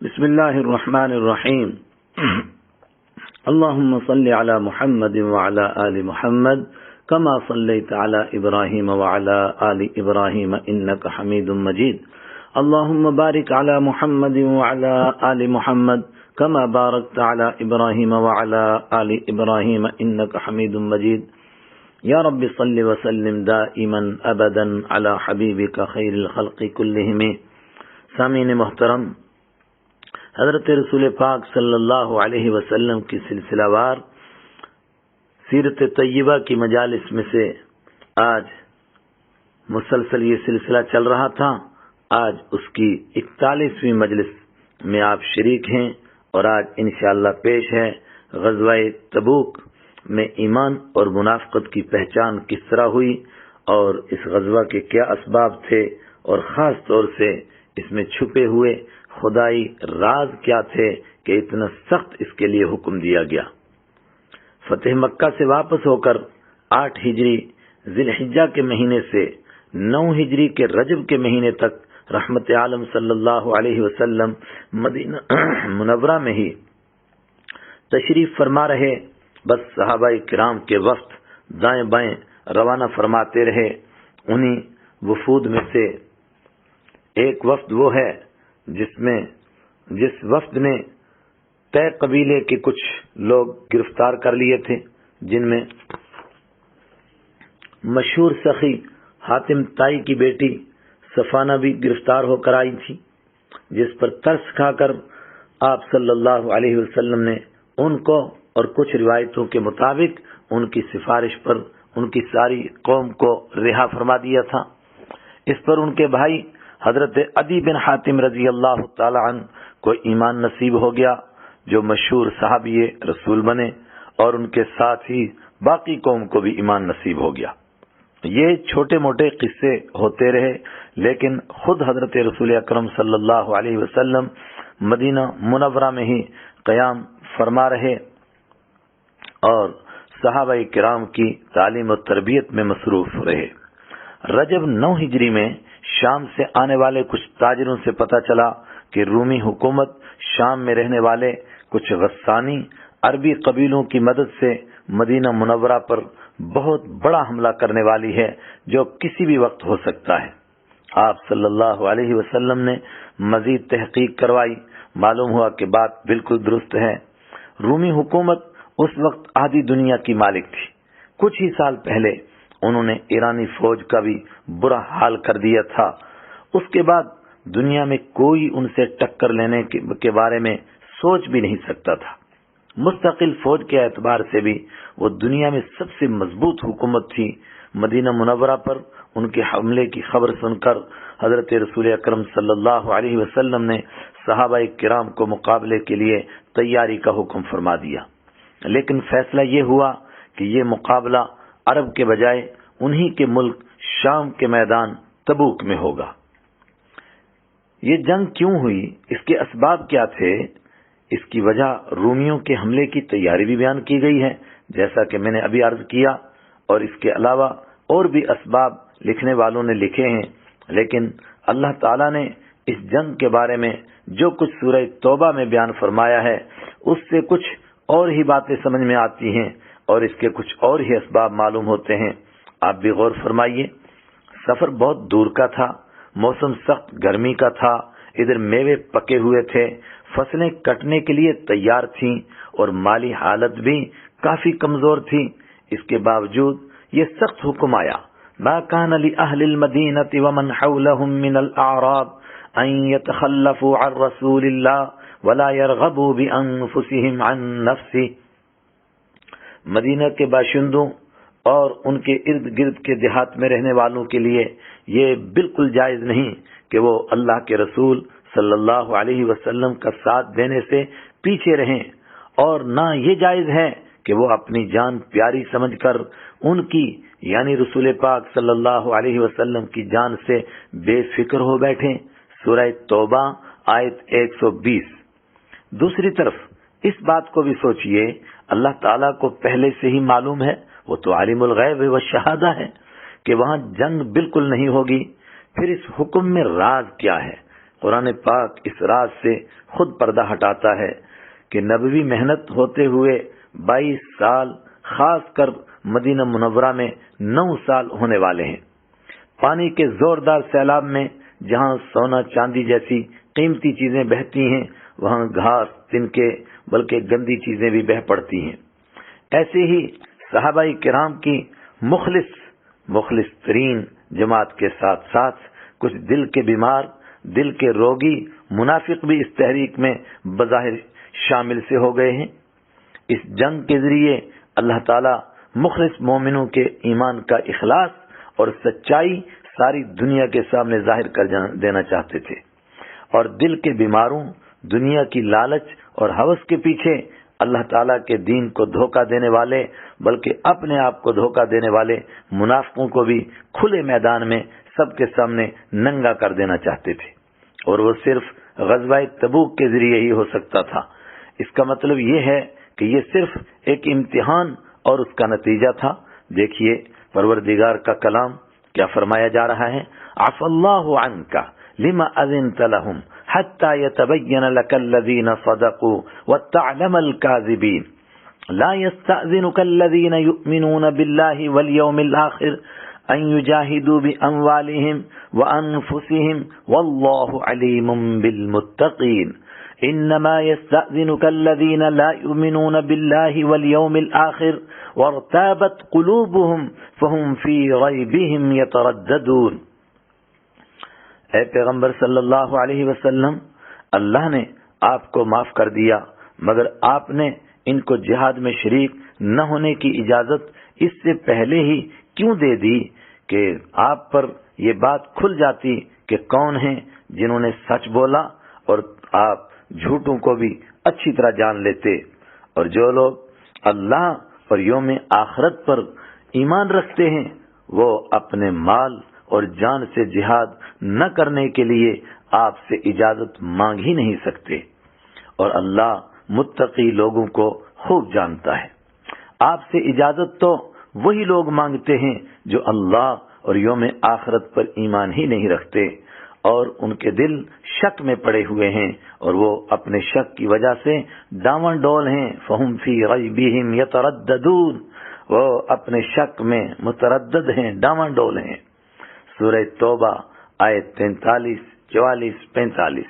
بسم اللہ الرحمن الرحیم اللهم صل على محمد وعلى آل محمد كما صليت على إبراهيم وعلى آل إبراهيم إنك حميد مجيد اللهم بارك على محمد وعلى آل محمد كما باركت على إبراهيم وعلى آل إبراهيم إنك حميد مجيد یا رب صل وسلم دائما ابدا على حبیبک خیر الخلق کلہم۔ سامعین محترم، حضرت رسول پاک صلی اللہ علیہ وسلم کی سلسلہ وار سیرت طیبہ کی مجالس میں سے آج مسلسل یہ سلسلہ چل رہا تھا۔ آج اس کی 41ویں مجلس میں آپ شریک ہیں اور آج انشاءاللہ پیش ہے غزوہ تبوک میں ایمان اور منافقت کی پہچان کس طرح ہوئی اور اس غزوہ کے کیا اسباب تھے، اور خاص طور سے اس میں چھپے ہوئے خدائی راز کیا تھے کہ اتنا سخت اس کے لیے حکم دیا گیا۔ فتح مکہ سے واپس ہو کر 8 ہجری ذی الحجہ کے مہینے سے 9 ہجری کے رجب کے مہینے تک رحمت عالم صلی اللہ علیہ وسلم مدینہ منورہ میں ہی تشریف فرما رہے۔ بس صحابہ کرام کے وفد دائیں بائیں روانہ فرماتے رہے۔ انہی وفود میں سے ایک وفد وہ ہے جس وفد نے طے قبیلے کے کچھ لوگ گرفتار کر لیے تھے، جن میں مشہور سخی حاتم طائی کی بیٹی صفانہ بھی گرفتار ہو کر آئی تھی، جس پر ترس کھا کر آپ صلی اللہ علیہ وسلم نے ان کو اور کچھ روایتوں کے مطابق ان کی سفارش پر ان کی ساری قوم کو رہا فرما دیا تھا۔ اس پر ان کے بھائی حضرت عدی بن حاتم رضی اللہ تعالی عنہ کو ایمان نصیب ہو گیا، جو مشہور صحابی رسول بنے، اور ان کے ساتھ ہی باقی قوم کو بھی ایمان نصیب ہو گیا۔ یہ چھوٹے موٹے قصے ہوتے رہے، لیکن خود حضرت رسول اکرم صلی اللہ علیہ وسلم مدینہ منورہ میں ہی قیام فرما رہے اور صحابہ کرام کی تعلیم و تربیت میں مصروف رہے۔ رجب 9 ہجری میں شام سے آنے والے کچھ تاجروں سے پتہ چلا کہ رومی حکومت شام میں رہنے والے کچھ غسانی عربی قبیلوں کی مدد سے مدینہ منورہ پر بہت بڑا حملہ کرنے والی ہے، جو کسی بھی وقت ہو سکتا ہے۔ آپ صلی اللہ علیہ وسلم نے مزید تحقیق کروائی، معلوم ہوا کہ بات بالکل درست ہے۔ رومی حکومت اس وقت آدھی دنیا کی مالک تھی۔ کچھ ہی سال پہلے انہوں نے ایرانی فوج کا بھی برا حال کر دیا تھا۔ اس کے بعد دنیا میں کوئی ان سے ٹکر لینے کے بارے میں سوچ بھی نہیں سکتا تھا۔ مستقل فوج کے اعتبار سے بھی وہ دنیا میں سب سے مضبوط حکومت تھی۔ مدینہ منورہ پر ان کے حملے کی خبر سن کر حضرت رسول اکرم صلی اللہ علیہ وسلم نے صحابہ کرام کو مقابلے کے لیے تیاری کا حکم فرما دیا، لیکن فیصلہ یہ ہوا کہ یہ مقابلہ عرب کے بجائے انہی کے ملک شام کے میدان تبوک میں ہوگا۔ یہ جنگ کیوں ہوئی، اس کے اسباب کیا تھے، اس کی وجہ رومیوں کے حملے کی تیاری بھی بیان کی گئی ہے، جیسا کہ میں نے ابھی عرض کیا، اور اس کے علاوہ اور بھی اسباب لکھنے والوں نے لکھے ہیں، لیکن اللہ تعالیٰ نے اس جنگ کے بارے میں جو کچھ سورہ توبہ میں بیان فرمایا ہے، اس سے کچھ اور ہی باتیں سمجھ میں آتی ہیں اور اس کے کچھ اور ہی اسباب معلوم ہوتے ہیں۔ آپ بھی غور فرمائیے، سفر بہت دور کا تھا، موسم سخت گرمی کا تھا، ادھر میوے پکے ہوئے تھے، فصلیں کٹنے کے لیے تیار تھیں، اور مالی حالت بھی کافی کمزور تھی۔ اس کے باوجود یہ سخت حکم آیا، ما كان لأهل المدينة ومن حولهم من الأعراب أن يتخلفوا عن رسول الله ولا يرغبوا بأنفسهم عن نفسه۔ مدینہ کے باشندوں اور ان کے ارد گرد کے دیہات میں رہنے والوں کے لیے یہ بالکل جائز نہیں کہ وہ اللہ کے رسول صلی اللہ علیہ وسلم کا ساتھ دینے سے پیچھے رہیں، اور نہ یہ جائز ہے کہ وہ اپنی جان پیاری سمجھ کر ان کی یعنی رسول پاک صلی اللہ علیہ وسلم کی جان سے بے فکر ہو بیٹھیں۔ سورہ توبہ آیت 120۔ دوسری طرف اس بات کو بھی سوچئے، اللہ تعالیٰ کو پہلے سے ہی معلوم ہے، وہ تو عالم الغیب والشہادہ ہے، کہ وہاں جنگ بالکل نہیں ہوگی۔ پھر اس حکم میں راز کیا ہے؟ قرآن پاک اس راز سے خود پردہ ہٹاتا ہے کہ نبوی محنت ہوتے ہوئے 22 سال، خاص کر مدینہ منورہ میں 9 سال ہونے والے ہیں۔ پانی کے زوردار سیلاب میں جہاں سونا چاندی جیسی قیمتی چیزیں بہتی ہیں، وہاں گھاس، تنکے، بلکہ گندی چیزیں بھی بہہ پڑتی ہیں۔ ایسے ہی صحابہ کرام کی مخلص ترین جماعت کے ساتھ ساتھ کچھ دل کے بیمار، دل کے روگی منافق بھی اس تحریک میں بظاہر شامل سے ہو گئے ہیں۔ اس جنگ کے ذریعے اللہ تعالی مخلص مومنوں کے ایمان کا اخلاص اور سچائی ساری دنیا کے سامنے ظاہر کر دینا چاہتے تھے، اور دل کے بیماروں، دنیا کی لالچ اور ہوس کے پیچھے اللہ تعالیٰ کے دین کو دھوکہ دینے والے، بلکہ اپنے آپ کو دھوکہ دینے والے منافقوں کو بھی کھلے میدان میں سب کے سامنے ننگا کر دینا چاہتے تھے، اور وہ صرف غزوہ تبوک کے ذریعے ہی ہو سکتا تھا۔ اس کا مطلب یہ ہے کہ یہ صرف ایک امتحان اور اس کا نتیجہ تھا۔ دیکھیے پروردگار کا کلام کیا فرمایا جا رہا ہے، عفا اللہ عنک لما اذنت لهم حتى يتبين لك الذين صدقوا وتعلم الكاذبين لا يستأذنك الذين يؤمنون بالله واليوم الآخر أن يجاهدوا بأموالهم وأنفسهم والله عليم بالمتقين إنما يستأذنك الذين لا يؤمنون بالله واليوم الآخر وارتابت قلوبهم فهم في ريبهم يترددون۔ اے پیغمبر صلی اللہ علیہ وسلم، اللہ نے آپ کو معاف کر دیا، مگر آپ نے ان کو جہاد میں شریک نہ ہونے کی اجازت اس سے پہلے ہی کیوں دے دی کہ آپ پر یہ بات کھل جاتی کہ کون ہیں جنہوں نے سچ بولا، اور آپ جھوٹوں کو بھی اچھی طرح جان لیتے۔ اور جو لوگ اللہ اور یوم آخرت پر ایمان رکھتے ہیں وہ اپنے مال اور جان سے جہاد نہ کرنے کے لیے آپ سے اجازت مانگ ہی نہیں سکتے، اور اللہ متقی لوگوں کو خوب جانتا ہے۔ آپ سے اجازت تو وہی لوگ مانگتے ہیں جو اللہ اور یوم آخرت پر ایمان ہی نہیں رکھتے، اور ان کے دل شک میں پڑے ہوئے ہیں، اور وہ اپنے شک کی وجہ سے ڈاواں ڈول ہیں۔ فہم فی غیبہم یترددون، وہ اپنے شک میں متردد ہیں، ڈاواں ڈول ہیں۔ سورہ توبہ آیت 43، 44، 45۔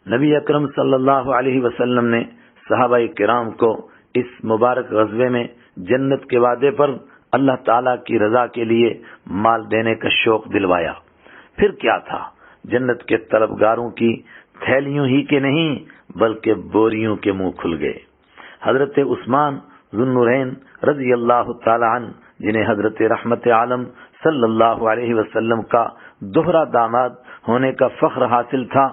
نبی اکرم صلی اللہ علیہ وسلم نے صحابہ کرام کو اس مبارک غزوے میں جنت کے وعدے پر اللہ تعالیٰ کی رضا کے لیے مال دینے کا شوق دلوایا۔ پھر کیا تھا، جنت کے طلبگاروں کی تھیلیوں ہی کے نہیں بلکہ بوریوں کے منہ کھل گئے۔ حضرت عثمان ذو النورین رضی اللہ تعالی عنہ، جنہیں حضرت رحمت عالم صلی اللہ علیہ وسلم کا دوہرا داماد ہونے کا فخر حاصل تھا،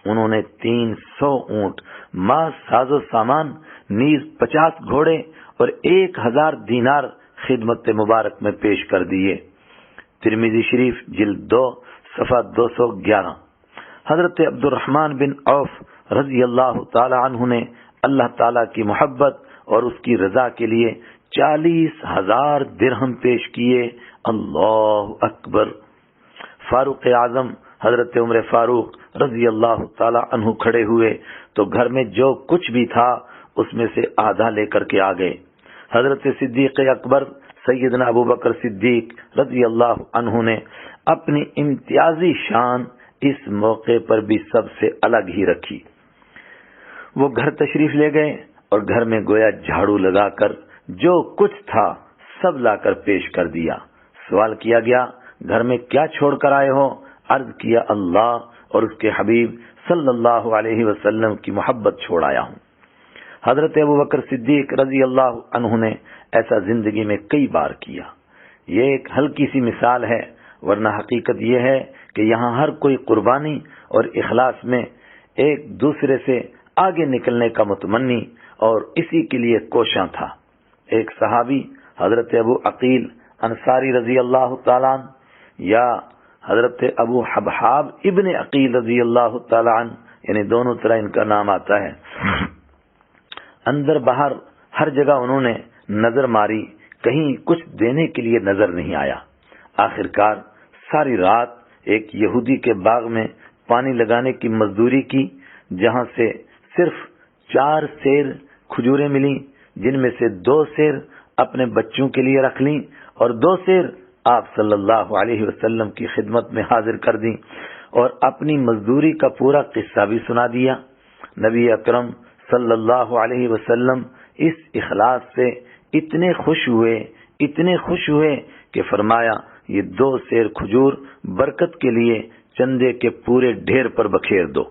انہوں نے 300 اونٹ، ماں ساز و سامان، نیز 50 گھوڑے اور 1000 دینار خدمت مبارک میں پیش کر دیے۔ ترمذی شریف جلد 2 صفحہ 211۔ حضرت عبد الرحمن بن عوف رضی اللہ تعالی عنہ نے اللہ تعالی کی محبت اور اس کی رضا کے لیے 40,000 درہم پیش کیے۔ اللہ اکبر۔ فاروق اعظم حضرت عمر فاروق رضی اللہ تعالی عنہ کھڑے ہوئے تو گھر میں جو کچھ بھی تھا اس میں سے آدھا لے کر کے آ گئے۔ حضرت صدیق اکبر سیدنا ابو بکر صدیق رضی اللہ عنہ نے اپنی امتیازی شان اس موقع پر بھی سب سے الگ ہی رکھی۔ وہ گھر تشریف لے گئے اور گھر میں گویا جھاڑو لگا کر جو کچھ تھا سب لا کر پیش کر دیا۔ سوال کیا گیا، گھر میں کیا چھوڑ کر آئے ہو؟ عرض کیا، اللہ اور اس کے حبیب صلی اللہ علیہ وسلم کی محبت چھوڑ آیا ہوں۔ حضرت ابو بکر صدیق رضی اللہ عنہ نے ایسا زندگی میں کئی بار کیا۔ یہ ایک ہلکی سی مثال ہے، ورنہ حقیقت یہ ہے کہ یہاں ہر کوئی قربانی اور اخلاص میں ایک دوسرے سے آگے نکلنے کا متمنی اور اسی کے لیے کوشاں تھا۔ ایک صحابی حضرت ابو عقیل انصاری رضی اللہ تعالیٰ عنہ یا حضرت ابو حبحاب ابن عقیل رضی اللہ تعالیٰ عنہ، یعنی دونوں طرح ان کا نام آتا ہے، اندر باہر ہر جگہ انہوں نے نظر ماری، کہیں کچھ دینے کے لیے نظر نہیں آیا۔ آخرکار ساری رات ایک یہودی کے باغ میں پانی لگانے کی مزدوری کی، جہاں سے صرف 4 سیر کھجوریں ملیں، جن میں سے 2 سیر اپنے بچوں کے لیے رکھ لیں اور 2 سیر آپ صلی اللہ علیہ وسلم کی خدمت میں حاضر کر دیں، اور اپنی مزدوری کا پورا قصہ بھی سنا دیا۔ نبی اکرم صلی اللہ علیہ وسلم اس اخلاص سے اتنے خوش ہوئے کہ فرمایا یہ 2 سیر کھجور برکت کے لیے چندے کے پورے ڈھیر پر بکھیر دو۔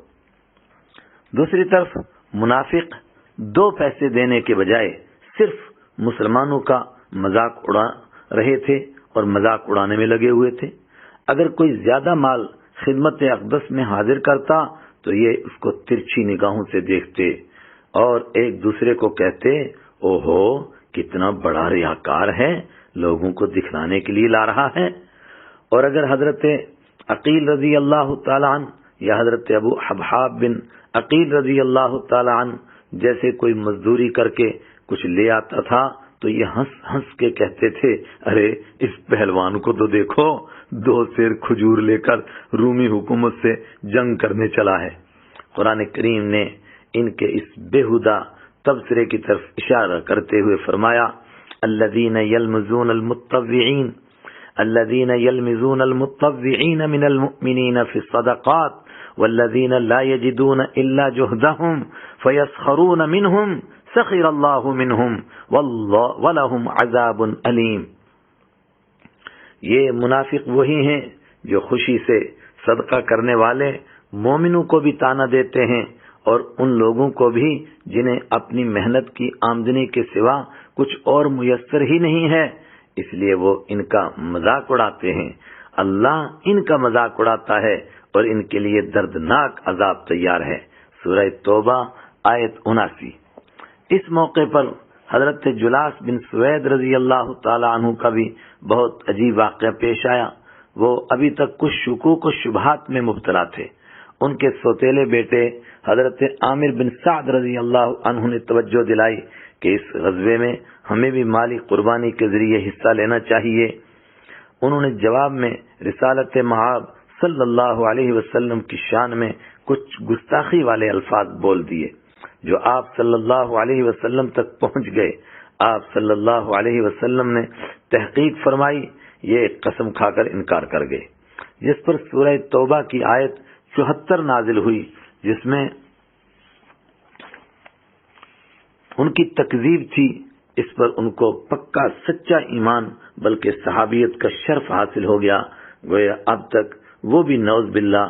دوسری طرف منافق 2 پیسے دینے کے بجائے صرف مسلمانوں کا مذاق اڑا رہے تھے اور مذاق اڑانے میں لگے ہوئے تھے۔ اگر کوئی زیادہ مال خدمت اقدس میں حاضر کرتا تو یہ اس کو ترچھی نگاہوں سے دیکھتے اور ایک دوسرے کو کہتے، اوہو کتنا بڑا ریاکار ہے، لوگوں کو دکھلانے کے لیے لا رہا ہے۔ اور اگر حضرت عقیل رضی اللہ تعالیٰ عنہ یا حضرت ابو حبحاب بن عقیل رضی اللہ تعالیٰ عنہ جیسے کوئی مزدوری کر کے کچھ لے آتا تھا تو یہ ہنس ہنس کے کہتے تھے، ارے اس پہلوان کو تو دیکھو، 2 سیر کھجور لے کر رومی حکومت سے جنگ کرنے چلا ہے۔ قرآن کریم نے ان کے اس بےہودہ تبصرے کی طرف اشارہ کرتے ہوئے فرمایا، الذین یلمزون المطوعین من المؤمنین فی الصدقات والذین لا یجدون الا جہدہم فیسخرون منہم سخر اللہ منہم ولہم عذاب علیم۔ یہ منافق وہی ہیں جو خوشی سے صدقہ کرنے والے مومنوں کو بھی طعنہ دیتے ہیں اور ان لوگوں کو بھی جنہیں اپنی محنت کی آمدنی کے سوا کچھ اور میسر ہی نہیں ہے، اس لیے وہ ان کا مذاق اڑاتے ہیں۔ اللہ ان کا مذاق اڑاتا ہے اور ان کے لیے دردناک عذاب تیار ہے۔ سورہ توبہ آیت 79۔ اس موقع پر حضرت جلاس بن سوید رضی اللہ تعالی عنہ کا بھی بہت عجیب واقعہ پیش آیا۔ وہ ابھی تک کچھ شکوک و شبہات میں مبتلا تھے۔ ان کے سوتیلے بیٹے حضرت عامر بن سعد رضی اللہ عنہ نے توجہ دلائی کہ اس غزوے میں ہمیں بھی مالی قربانی کے ذریعے حصہ لینا چاہیے۔ انہوں نے جواب میں رسالت مآب صلی اللہ علیہ وسلم کی شان میں کچھ گستاخی والے الفاظ بول دیے جو آپ صلی اللہ علیہ وسلم تک پہنچ گئے۔ آپ صلی اللہ علیہ وسلم نے تحقیق فرمائی، یہ قسم کھا کر انکار کر گئے، جس پر سورہ توبہ کی آیت 74 نازل ہوئی، جس میں ان کی تکذیب تھی۔ اس پر ان کو پکا سچا ایمان بلکہ صحابیت کا شرف حاصل ہو گیا۔ گویا اب تک وہ بھی نعوذ باللہ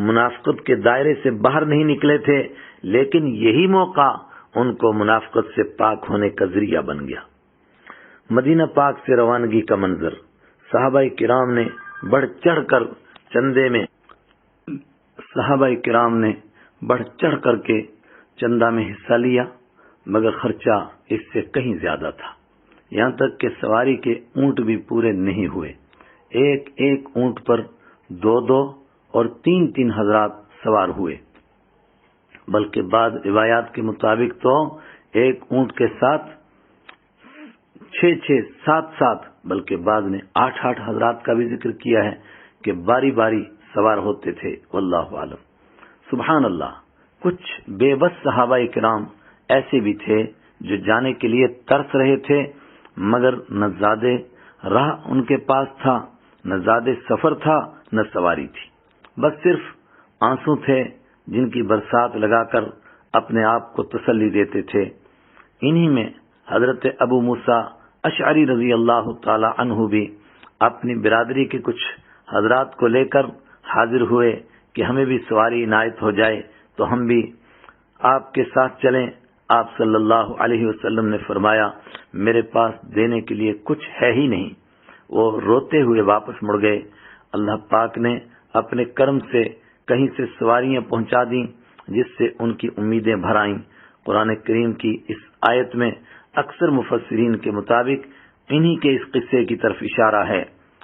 منافقت کے دائرے سے باہر نہیں نکلے تھے، لیکن یہی موقع ان کو منافقت سے پاک ہونے کا ذریعہ بن گیا۔ مدینہ پاک سے روانگی کا منظر، صحابہ کرام نے بڑھ چڑھ کر چندہ میں حصہ لیا، مگر خرچہ اس سے کہیں زیادہ تھا، یہاں تک کہ سواری کے اونٹ بھی پورے نہیں ہوئے۔ ایک ایک اونٹ پر 2 اور 3 حضرات سوار ہوئے، بلکہ بعض روایات کے مطابق تو ایک اونٹ کے ساتھ 6 7 بلکہ بعض نے 8 حضرات کا بھی ذکر کیا ہے کہ باری باری سوار ہوتے تھے۔ واللہ عالم۔ سبحان اللہ، کچھ بے بس صحابہ کرام ایسے بھی تھے جو جانے کے لیے ترس رہے تھے، مگر نہ زیادہ راہ ان کے پاس تھا، نہ زیادہ سفر تھا، نہ سواری تھی، بس صرف آنسو تھے جن کی برسات لگا کر اپنے آپ کو تسلی دیتے تھے۔ انہی میں حضرت ابو موسیٰ اشعری رضی اللہ تعالی عنہ بھی اپنی برادری کے کچھ حضرات کو لے کر حاضر ہوئے کہ ہمیں بھی سواری عنایت ہو جائے تو ہم بھی آپ کے ساتھ چلیں۔ آپ صلی اللہ علیہ وسلم نے فرمایا، میرے پاس دینے کے لیے کچھ ہے ہی نہیں۔ وہ روتے ہوئے واپس مڑ گئے۔ اللہ پاک نے اپنے کرم سے کہیں سے سواریاں پہنچا دیں جس سے ان کی امیدیں بھر آئیں۔ قرآن کریم کی اس آیت میں اکثر مفسرین کے مطابق انہی کے اس قصے کی طرف اشارہ ہے۔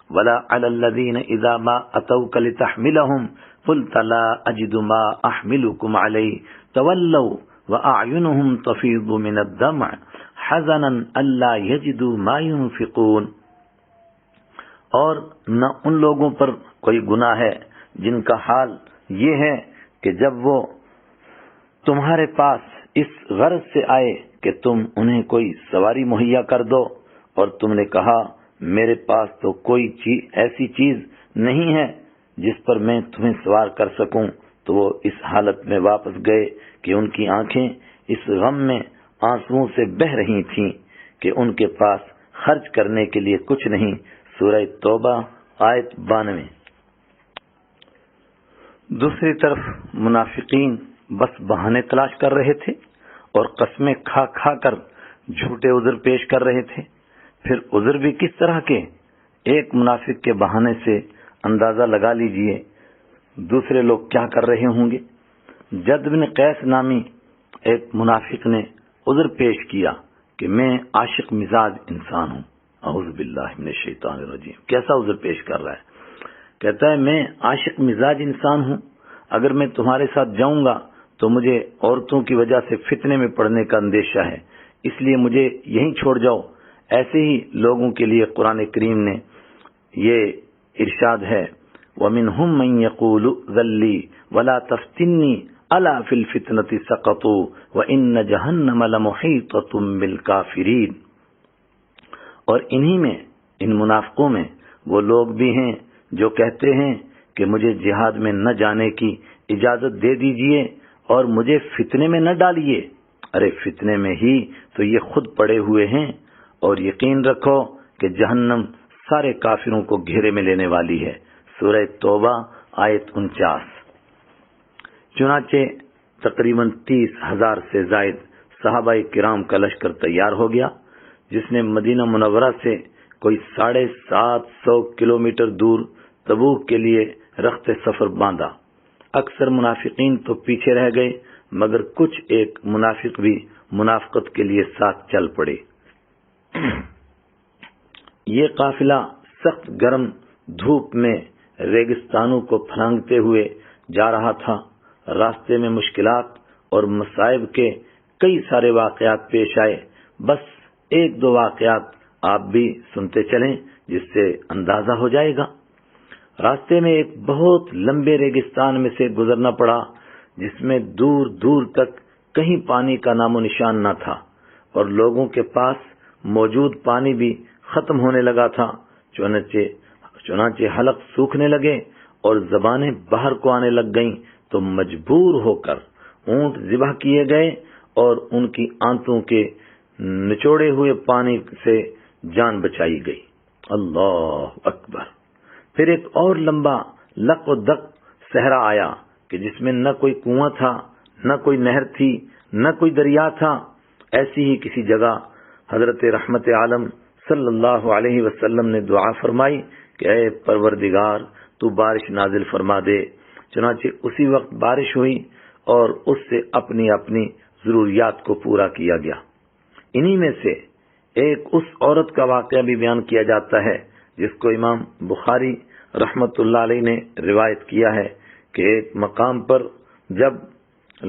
وَلَا عَلَى الَّذِينَ إِذَا مَا أَتَوْكَ لِتَحْمِلَهُمْ قُلْتَ لَا أَجِدُ مَا أَحْمِلُكُمْ عَلَيْهِ تَوَلَّوْا وَأَعْيُنُهُمْ تَفِيضُ مِنَ الدَّمْعِ حَزَنًا أَلَّا يَجِدُوا مَا يُنْفِقُونَ۔ اور نہ ان لوگوں پر کوئی گناہ ہے جن کا حال یہ ہے کہ جب وہ تمہارے پاس اس غرض سے آئے کہ تم انہیں کوئی سواری مہیا کر دو اور تم نے کہا میرے پاس تو کوئی ایسی چیز نہیں ہے جس پر میں تمہیں سوار کر سکوں، تو وہ اس حالت میں واپس گئے کہ ان کی آنکھیں اس غم میں آنسوؤں سے بہہ رہی تھیں کہ ان کے پاس خرچ کرنے کے لیے کچھ نہیں۔ سورہ توبہ آیت 92۔ دوسری طرف منافقین بس بہانے تلاش کر رہے تھے اور قسمیں کھا کھا کر جھوٹے عذر پیش کر رہے تھے۔ پھر عذر بھی کس طرح کے؟ ایک منافق کے بہانے سے اندازہ لگا لیجئے دوسرے لوگ کیا کر رہے ہوں گے۔ جد بن قیس نامی ایک منافق نے عذر پیش کیا کہ میں عاشق مزاج انسان ہوں۔ اعوذ باللہ من الشیطان الرجیم۔ کیسا عذر پیش کر رہا ہے؟ کہتا ہے میں عاشق مزاج انسان ہوں، اگر میں تمہارے ساتھ جاؤں گا تو مجھے عورتوں کی وجہ سے فتنے میں پڑنے کا اندیشہ ہے، اس لیے مجھے یہیں چھوڑ جاؤ۔ ایسے ہی لوگوں کے لیے قرآن کریم نے یہ ارشاد ہے وَمِنْهُمْ مَنْ يَقُولُ ذَلِّي وَلَا تَفْتِنِّي أَلَا فِي الْفِتْنَةِ سَقَطُوا وَإِنَّ جَهَنَّمَ لَمُحِيطَةٌ بِالْكَافِرِينَ۔ اور انہی میں، ان منافقوں میں وہ لوگ بھی ہیں جو کہتے ہیں کہ مجھے جہاد میں نہ جانے کی اجازت دے دیجئے اور مجھے فتنے میں نہ ڈالیے۔ ارے فتنے میں ہی تو یہ خود پڑے ہوئے ہیں، اور یقین رکھو کہ جہنم سارے کافروں کو گھیرے میں لینے والی ہے۔ سورہ توبہ آیت 49۔ چنانچہ تقریباً 30,000 سے زائد صحابہ کرام کا لشکر تیار ہو گیا، جس نے مدینہ منورہ سے کوئی 750 کلومیٹر دور تبوک کے لیے رخت سفر باندھا۔ اکثر منافقین تو پیچھے رہ گئے، مگر کچھ ایک منافق بھی منافقت کے لیے ساتھ چل پڑے۔ یہ قافلہ سخت گرم دھوپ میں ریگستانوں کو پھلانگتے ہوئے جا رہا تھا۔ راستے میں مشکلات اور مصائب کے کئی سارے واقعات پیش آئے۔ بس ایک دو واقعات آپ بھی سنتے چلیں جس سے اندازہ ہو جائے گا۔ راستے میں ایک بہت لمبے ریگستان میں سے گزرنا پڑا، جس میں دور دور تک کہیں پانی کا نام و نشان نہ تھا، اور لوگوں کے پاس موجود پانی بھی ختم ہونے لگا تھا۔ چنانچہ حلق سوکھنے لگے اور زبانیں باہر کو آنے لگ گئیں، تو مجبور ہو کر اونٹ ذبح کیے گئے اور ان کی آنتوں کے نچوڑے ہوئے پانی سے جان بچائی گئی۔ اللہ اکبر۔ پھر ایک اور لمبا لق و دق صحرا آیا کہ جس میں نہ کوئی کنواں تھا، نہ کوئی نہر تھی، نہ کوئی دریا تھا۔ ایسی ہی کسی جگہ حضرت رحمت عالم صلی اللہ علیہ وسلم نے دعا فرمائی کہ اے پروردگار تو بارش نازل فرما دے۔ چنانچہ اسی وقت بارش ہوئی اور اس سے اپنی اپنی ضروریات کو پورا کیا گیا۔ انہی میں سے ایک اس عورت کا واقعہ بھی بیان کیا جاتا ہے جس کو امام بخاری رحمت اللہ علیہ نے روایت کیا ہے کہ ایک مقام پر جب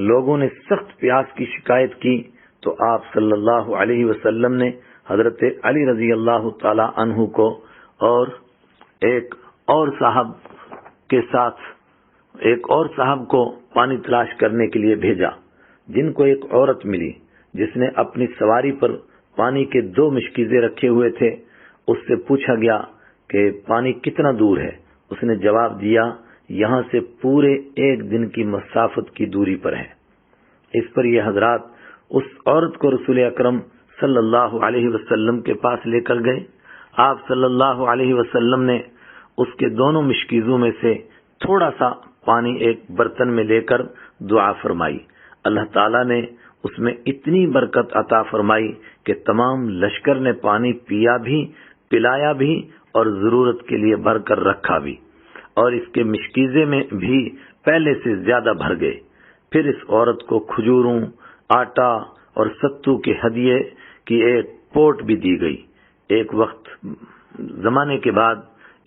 لوگوں نے سخت پیاس کی شکایت کی تو آپ صلی اللہ علیہ وسلم نے حضرت علی رضی اللہ تعالی عنہ کو اور ایک اور صاحب کے ساتھ ایک اور صاحب کو پانی تلاش کرنے کے لیے بھیجا، جن کو ایک عورت ملی جس نے اپنی سواری پر پانی کے 2 مشکیزیں رکھے ہوئے تھے۔ اس سے پوچھا گیا کہ پانی کتنا دور ہے؟ اس نے جواب دیا یہاں سے پورے 1 دن کی مسافت کی دوری پر ہے۔ اس پر یہ حضرات اس عورت کو رسول اکرم صلی اللہ علیہ وسلم کے پاس لے کر گئے۔ آپ صلی اللہ علیہ وسلم نے اس کے دونوں مشکیزوں میں سے تھوڑا سا پانی ایک برتن میں لے کر دعا فرمائی۔ اللہ تعالیٰ نے اس میں اتنی برکت عطا فرمائی کہ تمام لشکر نے پانی پیا بھی، پلایا بھی اور ضرورت کے لیے بھر کر رکھا بھی، اور اس کے مشکیزے میں بھی پہلے سے زیادہ بھر گئے۔ پھر اس عورت کو کھجوروں، آٹا اور ستو کے ہدیے کی ایک پوٹ بھی دی گئی۔ ایک وقت زمانے کے بعد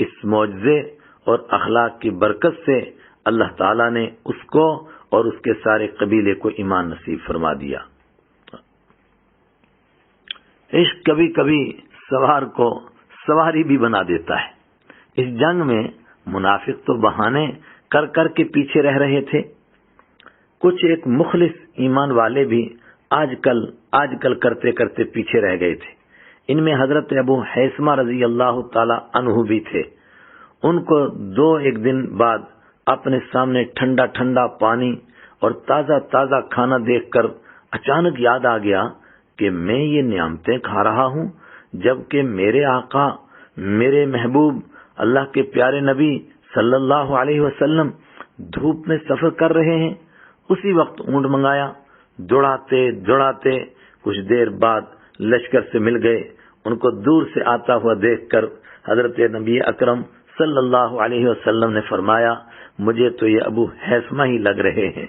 اس معجزے اور اخلاق کی برکت سے اللہ تعالیٰ نے اس کو اور اس کے سارے قبیلے کو ایمان نصیب فرما دیا۔ عشق کبھی کبھی سوار کو سواری بھی بنا دیتا ہے۔ اس جنگ میں منافق تو بہانے کر کر کے پیچھے رہ رہے تھے۔ کچھ ایک مخلص ایمان والے بھی آج کل کرتے کرتے پیچھے رہ گئے تھے۔ ان میں حضرت ابو حیثمہ رضی اللہ تعالی عنہ بھی تھے۔ ان کو 2-1 دن بعد اپنے سامنے ٹھنڈا ٹھنڈا پانی اور تازہ تازہ کھانا دیکھ کر اچانک یاد آ گیا کہ میں یہ نعمتیں کھا رہا ہوں، جبکہ میرے آقا، میرے محبوب، اللہ کے پیارے نبی صلی اللہ علیہ وسلم دھوپ میں سفر کر رہے ہیں۔ اسی وقت اونٹ منگایا، دوڑاتے کچھ دیر بعد لشکر سے مل گئے۔ ان کو دور سے آتا ہوا دیکھ کر حضرت نبی اکرم صلی اللہ علیہ وسلم نے فرمایا، مجھے تو یہ ابو حیثمہ ہی لگ رہے ہیں۔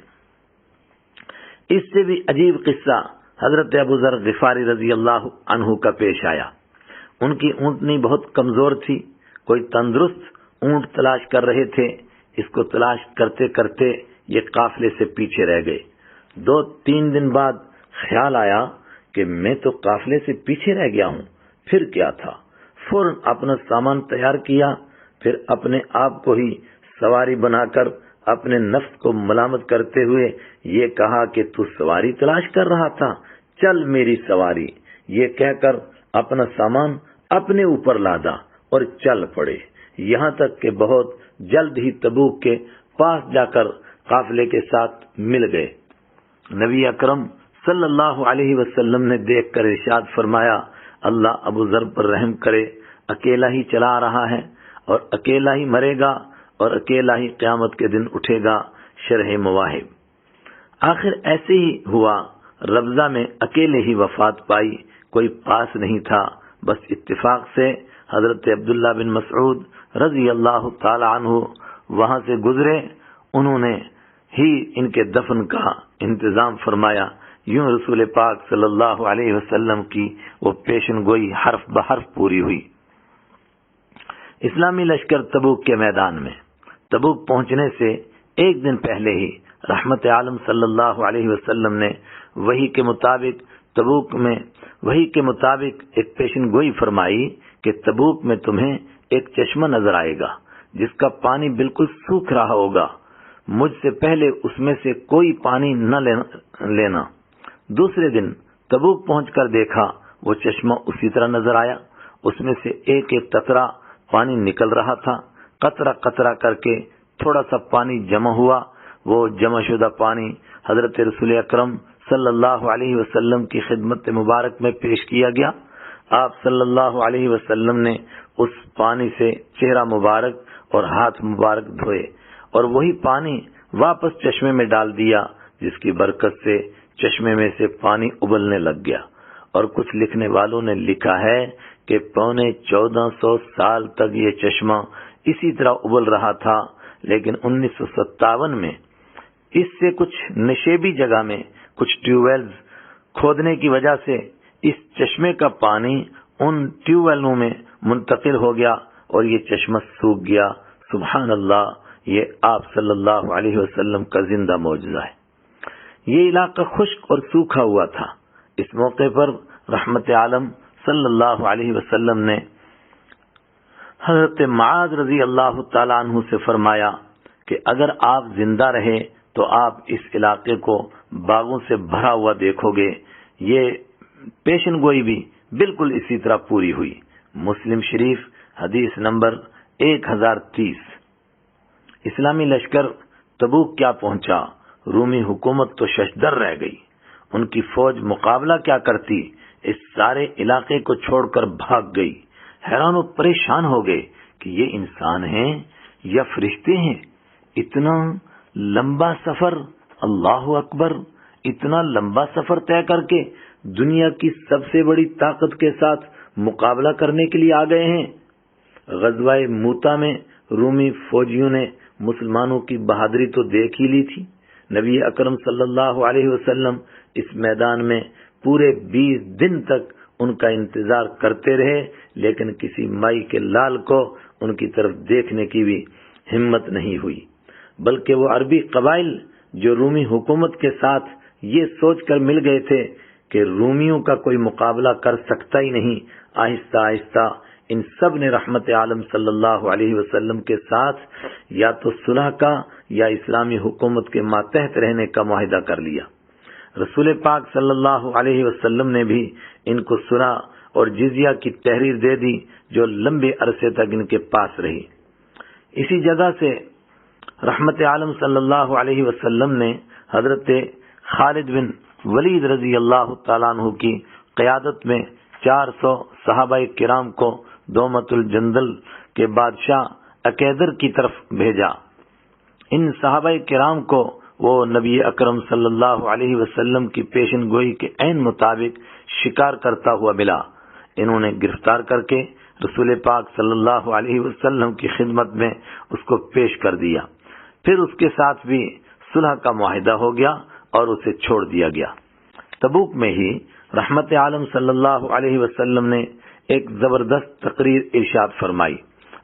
اس سے بھی عجیب قصہ حضرت ابو ذر غفاری رضی اللہ عنہ کا پیش آیا۔ ان کی اونٹنی بہت کمزور تھی، کوئی تندرست اونٹ تلاش کر رہے تھے۔ اس کو تلاش کرتے کرتے یہ قافلے سے پیچھے رہ گئے۔ 2-3 دن بعد خیال آیا کہ میں تو قافلے سے پیچھے رہ گیا ہوں، پھر کیا تھا؟ فوراً اپنا سامان تیار کیا، پھر اپنے آپ کو ہی سواری بنا کر اپنے نفس کو ملامت کرتے ہوئے یہ کہا کہ تو سواری تلاش کر رہا تھا، چل میری سواری۔ یہ کہہ کر اپنا سامان اپنے اوپر لادا اور چل پڑے، یہاں تک کہ بہت جلد ہی تبوک کے پاس جا کر قافلے کے ساتھ مل گئے۔ نبی اکرم صلی اللہ علیہ وسلم نے دیکھ کر ارشاد فرمایا، اللہ ابو ذر پر رحم کرے، اکیلا ہی چلا رہا ہے اور اکیلا ہی مرے گا اور اکیلا ہی قیامت کے دن اٹھے گا۔ شرح مواہب۔ آخر ایسے ہی ہوا، ربضہ میں اکیلے ہی وفات پائی، کوئی پاس نہیں تھا۔ بس اتفاق سے حضرت عبداللہ بن مسعود رضی اللہ تعالی عنہ وہاں سے گزرے، انہوں نے ہی ان کے دفن کا انتظام فرمایا۔ یوں رسول پاک صلی اللہ علیہ وسلم کی وہ پیشن گوئی حرف بحرف پوری ہوئی۔ اسلامی لشکر تبوک کے میدان میں۔ تبوک پہنچنے سے 1 دن پہلے ہی رحمت عالم صلی اللہ علیہ وسلم نے وحی کے مطابق ایک پیشن گوئی فرمائی کہ تبوک میں تمہیں ایک چشمہ نظر آئے گا جس کا پانی بالکل سوکھ رہا ہوگا، مجھ سے پہلے اس میں سے کوئی پانی نہ لینا۔ دوسرے دن تبوک پہنچ کر دیکھا، وہ چشمہ اسی طرح نظر آیا، اس میں سے ایک قطرہ پانی نکل رہا تھا۔ قطرہ قطرہ کر کے تھوڑا سا پانی جمع ہوا، وہ جمع شدہ پانی حضرت رسول اکرم صلی اللہ علیہ وسلم کی خدمت مبارک میں پیش کیا گیا۔ آپ صلی اللہ علیہ وسلم نے اس پانی سے چہرہ مبارک اور ہاتھ مبارک دھوئے اور وہی پانی واپس چشمے میں ڈال دیا، جس کی برکت سے چشمے میں سے پانی ابلنے لگ گیا۔ اور کچھ لکھنے والوں نے لکھا ہے کہ 1450 سال تک یہ چشمہ اسی طرح ابل رہا تھا، لیکن 1957 میں اس سے کچھ نشیبی جگہ میں کچھ ٹیوب ویلز کھودنے کی وجہ سے اس چشمے کا پانی ان ٹیوب ویلوں میں منتقل ہو گیا اور یہ چشمہ سوکھ گیا۔ سبحان اللہ، یہ آپ صلی اللہ علیہ وسلم کا زندہ معجزہ ہے۔ یہ علاقہ خشک اور سوکھا ہوا تھا۔ اس موقع پر رحمت عالم صلی اللہ علیہ وسلم نے حضرت معاذ رضی اللہ تعالیٰ عنہ سے فرمایا کہ اگر آپ زندہ رہے تو آپ اس علاقے کو باغوں سے بھرا ہوا دیکھو گے۔ یہ پیشن گوئی بھی بالکل اسی طرح پوری ہوئی۔ مسلم شریف حدیث نمبر 1030۔ اسلامی لشکر تبوک کیا پہنچا، رومی حکومت تو ششدر رہ گئی۔ ان کی فوج مقابلہ کیا کرتی، اس سارے علاقے کو چھوڑ کر بھاگ گئی۔ حیران و پریشان ہو گئے کہ یہ انسان ہیں یا فرشتے ہیں۔ اتنا لمبا سفر، اللہ اکبر، اتنا لمبا سفر طے کر کے دنیا کی سب سے بڑی طاقت کے ساتھ مقابلہ کرنے کے لیے آ گئے ہیں۔ غزوہ موتا میں رومی فوجیوں نے مسلمانوں کی بہادری تو دیکھ ہی لی تھی۔ نبی اکرم صلی اللہ علیہ وسلم اس میدان میں پورے 20 دن تک ان کا انتظار کرتے رہے، لیکن کسی مائی کے لال کو ان کی طرف دیکھنے کی بھی ہمت نہیں ہوئی، بلکہ وہ عربی قبائل جو رومی حکومت کے ساتھ یہ سوچ کر مل گئے تھے کہ رومیوں کا کوئی مقابلہ کر سکتا ہی نہیں، آہستہ آہستہ ان سب نے رحمت عالم صلی اللہ علیہ وسلم کے ساتھ یا تو صلح کا یا اسلامی حکومت کے ماتحت رہنے کا معاہدہ کر لیا۔ رسول پاک صلی اللہ علیہ وسلم نے بھی ان کو صلح اور جزیہ کی تحریر دے دی جو لمبے عرصے تک ان کے پاس رہی۔ اسی جگہ سے رحمت عالم صلی اللہ علیہ وسلم نے حضرت خالد بن ولید رضی اللہ تعالیٰ عنہ کی قیادت میں 400 صحابہ کرام کو دومت الجندل کے بادشاہ عقیدر کی طرف بھیجا۔ ان صحابہ کرام کو وہ نبی اکرم صلی اللہ علیہ وسلم کی پیشن گوئی کے عین مطابق شکار کرتا ہوا ملا۔ انہوں نے گرفتار کر کے رسول پاک صلی اللہ علیہ وسلم کی خدمت میں اس کو پیش کر دیا۔ پھر اس کے ساتھ بھی صلح کا معاہدہ ہو گیا اور اسے چھوڑ دیا گیا۔ تبوک میں ہی رحمت عالم صلی اللہ علیہ وسلم نے ایک زبردست تقریر ارشاد فرمائی۔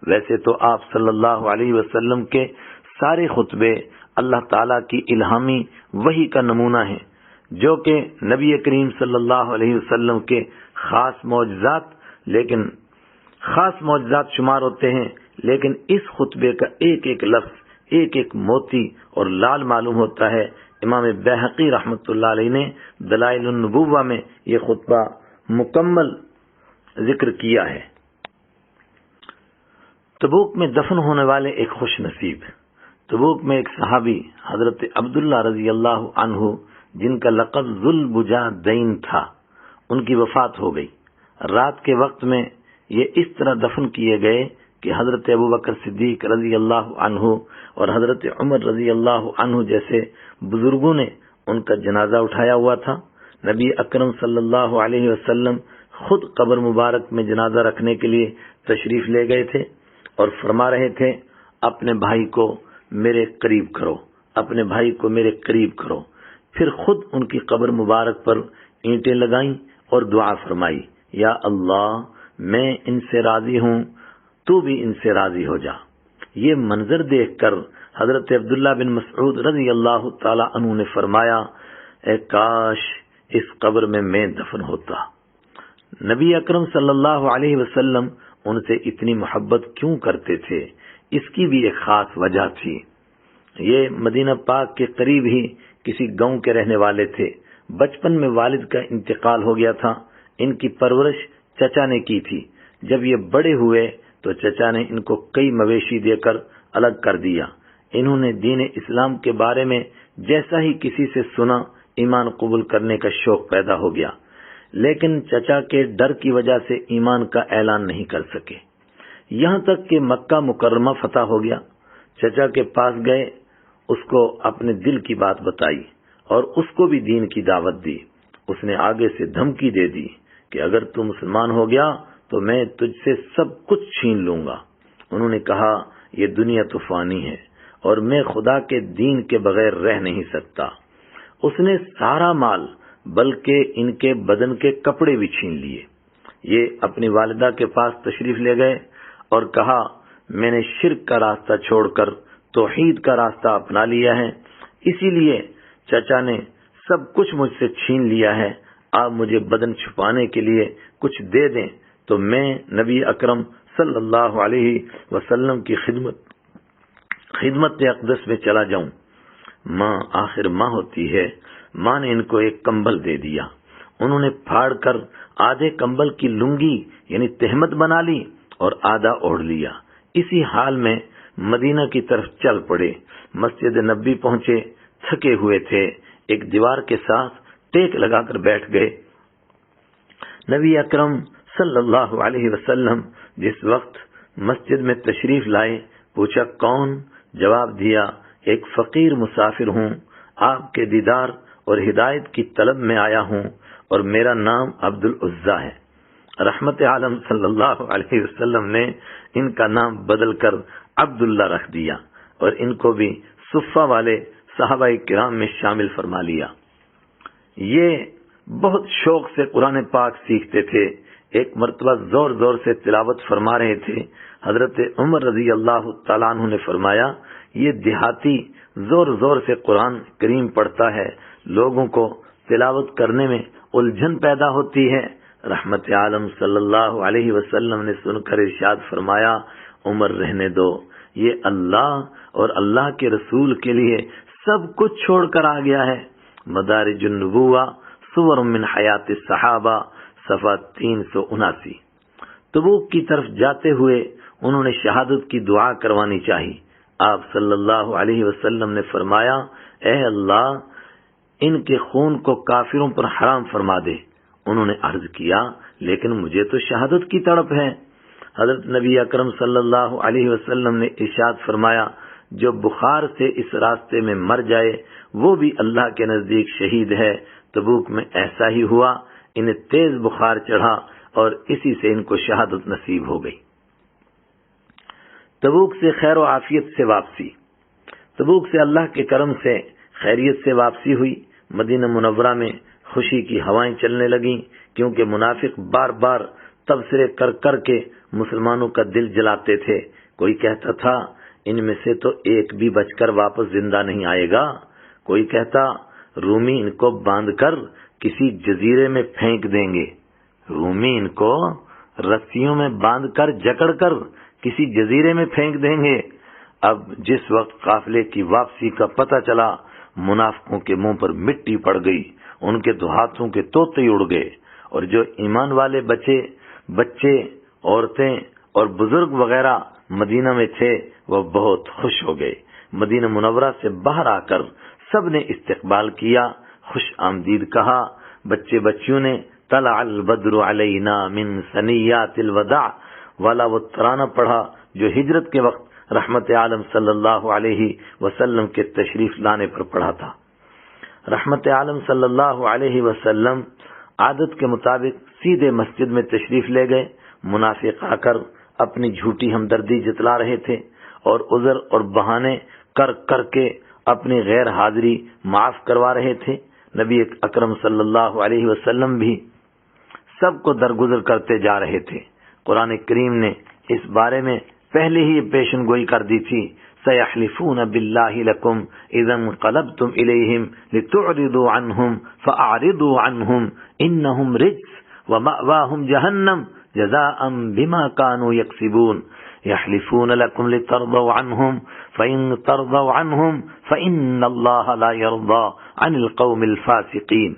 ویسے تو آپ صلی اللہ علیہ وسلم کے سارے خطبے اللہ تعالیٰ کی الہامی وحی کا نمونہ ہیں، جو کہ نبی کریم صلی اللہ علیہ وسلم کے خاص معجزات شمار ہوتے ہیں، لیکن اس خطبے کا ایک ایک لفظ ایک ایک موتی اور لال معلوم ہوتا ہے۔ امام بیہقی رحمۃ اللہ علیہ نے دلائل النبوہ میں یہ خطبہ مکمل ذکر کیا ہے۔ تبوک میں دفن ہونے والے ایک خوش نصیب۔ تبوک میں ایک صحابی حضرت عبداللہ رضی اللہ عنہ جن کا لقب ذوالبجادین تھا، ان کی وفات ہو گئی۔ رات کے وقت میں یہ اس طرح دفن کیے گئے کہ حضرت ابوبکر صدیق رضی اللہ عنہ اور حضرت عمر رضی اللہ عنہ جیسے بزرگوں نے ان کا جنازہ اٹھایا ہوا تھا۔ نبی اکرم صلی اللہ علیہ وسلم خود قبر مبارک میں جنازہ رکھنے کے لیے تشریف لے گئے تھے اور فرما رہے تھے، اپنے بھائی کو میرے قریب کرو، اپنے بھائی کو میرے قریب کرو۔ پھر خود ان کی قبر مبارک پر اینٹیں لگائیں اور دعا فرمائی، یا اللہ میں ان سے راضی ہوں، تو بھی ان سے راضی ہو جا۔ یہ منظر دیکھ کر حضرت عبداللہ بن مسعود رضی اللہ تعالی عنہ نے فرمایا، اے کاش اس قبر میں دفن ہوتا۔ نبی اکرم صلی اللہ علیہ وسلم ان سے اتنی محبت کیوں کرتے تھے؟ اس کی بھی ایک خاص وجہ تھی۔ یہ مدینہ پاک کے قریب ہی کسی گاؤں کے رہنے والے تھے۔ بچپن میں والد کا انتقال ہو گیا تھا۔ ان کی پرورش چچا نے کی تھی۔ جب یہ بڑے ہوئے تو چچا نے ان کو کئی مویشی دے کر الگ کر دیا۔ انہوں نے دین اسلام کے بارے میں جیسا ہی کسی سے سنا، ایمان قبول کرنے کا شوق پیدا ہو گیا، لیکن چچا کے ڈر کی وجہ سے ایمان کا اعلان نہیں کر سکے۔ یہاں تک کہ مکہ مکرمہ فتح ہو گیا۔ چچا کے پاس گئے، اس کو اپنے دل کی بات بتائی اور اس کو بھی دین کی دعوت دی۔ اس نے آگے سے دھمکی دے دی کہ اگر تو مسلمان ہو گیا تو میں تجھ سے سب کچھ چھین لوں گا۔ انہوں نے کہا، یہ دنیا تو فانی ہے اور میں خدا کے دین کے بغیر رہ نہیں سکتا۔ اس نے سارا مال بلکہ ان کے بدن کے کپڑے بھی چھین لیے۔ یہ اپنی والدہ کے پاس تشریف لے گئے اور کہا، میں نے شرک کا راستہ چھوڑ کر توحید کا راستہ اپنا لیا ہے، اسی لیے چچا نے سب کچھ مجھ سے چھین لیا ہے۔ آپ مجھے بدن چھپانے کے لیے کچھ دے دیں تو میں نبی اکرم صلی اللہ علیہ وسلم کی خدمت اقدس میں چلا جاؤں۔ ماں آخر ماں ہوتی ہے۔ ماں نے ان کو ایک کمبل دے دیا۔ انہوں نے پھاڑ کر آدھے کمبل کی لنگی یعنی تہمت بنا لی اور آدھا اوڑھ لیا۔ اسی حال میں مدینہ کی طرف چل پڑے۔ مسجد نبی پہنچے، تھکے ہوئے تھے، ایک دیوار کے ساتھ ٹیک لگا کر بیٹھ گئے۔ نبی اکرم صلی اللہ علیہ وسلم جس وقت مسجد میں تشریف لائے، پوچھا کون؟ جواب دیا، ایک فقیر مسافر ہوں، آپ کے دیدار اور ہدایت کی طلب میں آیا ہوں، اور میرا نام عبد العزیٰ ہے۔ رحمت عالم صلی اللہ علیہ وسلم نے ان کا نام بدل کر عبداللہ رکھ دیا اور ان کو بھی صفہ والے صحابہ کرام میں شامل فرما لیا۔ یہ بہت شوق سے قرآن پاک سیکھتے تھے۔ ایک مرتبہ زور زور سے تلاوت فرما رہے تھے۔ حضرت عمر رضی اللہ تعالیٰ عنہ نے فرمایا، یہ دیہاتی زور زور سے قرآن کریم پڑھتا ہے، لوگوں کو تلاوت کرنے میں الجھن پیدا ہوتی ہے۔ رحمت عالم صلی اللہ علیہ وسلم نے سن کر ارشاد فرمایا، عمر رہنے دو، یہ اللہ اور اللہ کے رسول کے لیے سب کچھ چھوڑ کر آ گیا ہے۔ مدارج النبوہ صور من حیات الصحابہ، صفحہ 379۔ تبوک کی طرف جاتے ہوئے انہوں نے شہادت کی دعا کروانی چاہی۔ آپ صلی اللہ علیہ وسلم نے فرمایا، اے اللہ ان کے خون کو کافروں پر حرام فرما دے۔ انہوں نے عرض کیا، لیکن مجھے تو شہادت کی تڑپ ہے۔ حضرت نبی اکرم صلی اللہ علیہ وسلم نے ارشاد فرمایا، جو بخار سے اس راستے میں مر جائے وہ بھی اللہ کے نزدیک شہید ہے۔ تبوک میں ایسا ہی ہوا، انہیں تیز بخار چڑھا اور اسی سے ان کو شہادت نصیب ہو گئی۔ تبوک سے خیر و عافیت سے واپسی۔ تبوک سے اللہ کے کرم سے خیریت سے واپسی ہوئی۔ مدینہ منورہ میں خوشی کی ہوائیں چلنے لگیں، کیونکہ منافق بار بار تبصرے کر کر کے مسلمانوں کا دل جلاتے تھے۔ کوئی کہتا تھا ان میں سے تو ایک بھی بچ کر واپس زندہ نہیں آئے گا، کوئی کہتا رومی ان کو باندھ کر کسی جزیرے میں پھینک دیں گے، رومی ان کو رسیوں میں باندھ کر جکڑ کر کسی جزیرے میں پھینک دیں گے۔ اب جس وقت قافلے کی واپسی کا پتہ چلا، منافقوں کے منہ پر مٹی پڑ گئی، ان کے تو ہاتھوں کے طوطے اڑ گئے، اور جو ایمان والے بچے عورتیں اور بزرگ وغیرہ مدینہ میں تھے وہ بہت خوش ہو گئے۔ مدینہ منورہ سے باہر آ کر سب نے استقبال کیا، خوش آمدید کہا۔ بچے بچیوں نے طلع البدر علینا من ثنیات الوداع والا وہ ترانہ پڑھا جو ہجرت کے وقت رحمت عالم صلی اللہ علیہ وسلم کے تشریف لانے پر پڑھا تھا۔ رحمت عالم صلی اللہ علیہ وسلم عادت کے مطابق سیدھے مسجد میں تشریف لے گئے۔ منافق آ کر اپنی جھوٹی ہمدردی جتلا رہے تھے اور عذر اور بہانے کر کر کے اپنی غیر حاضری معاف کروا رہے تھے۔ نبی اکرم صلی اللہ علیہ وسلم بھی سب کو درگزر کرتے جا رہے تھے۔ قرآن کریم نے اس بارے میں پہلے ہی پیشن گوئی کر دی تھی، سَيَحْلِفُونَ بِاللَّهِ لَكُمْ إِذَا انقَلَبْتُمْ إِلَيْهِمْ لِتُعْرِضُوا عَنْهُمْ فَأَعْرِضُوا عَنْهُمْ إِنَّهُمْ رِجْسٌ وَمَأْوَاهُمْ جَهَنَّمُ جَزَاءً بِمَا كَانُوا يَكْسِبُونَ يَحْلِفُونَ لَكُمْ لِتَرْضَوْا عَنْهُمْ فَإِن تَرْضَوْا عَنْهُمْ فَإِنَّ اللَّهَ لَا يَرْضَى عَنِ الْقَوْمِ الْفَاسِقِينَ۔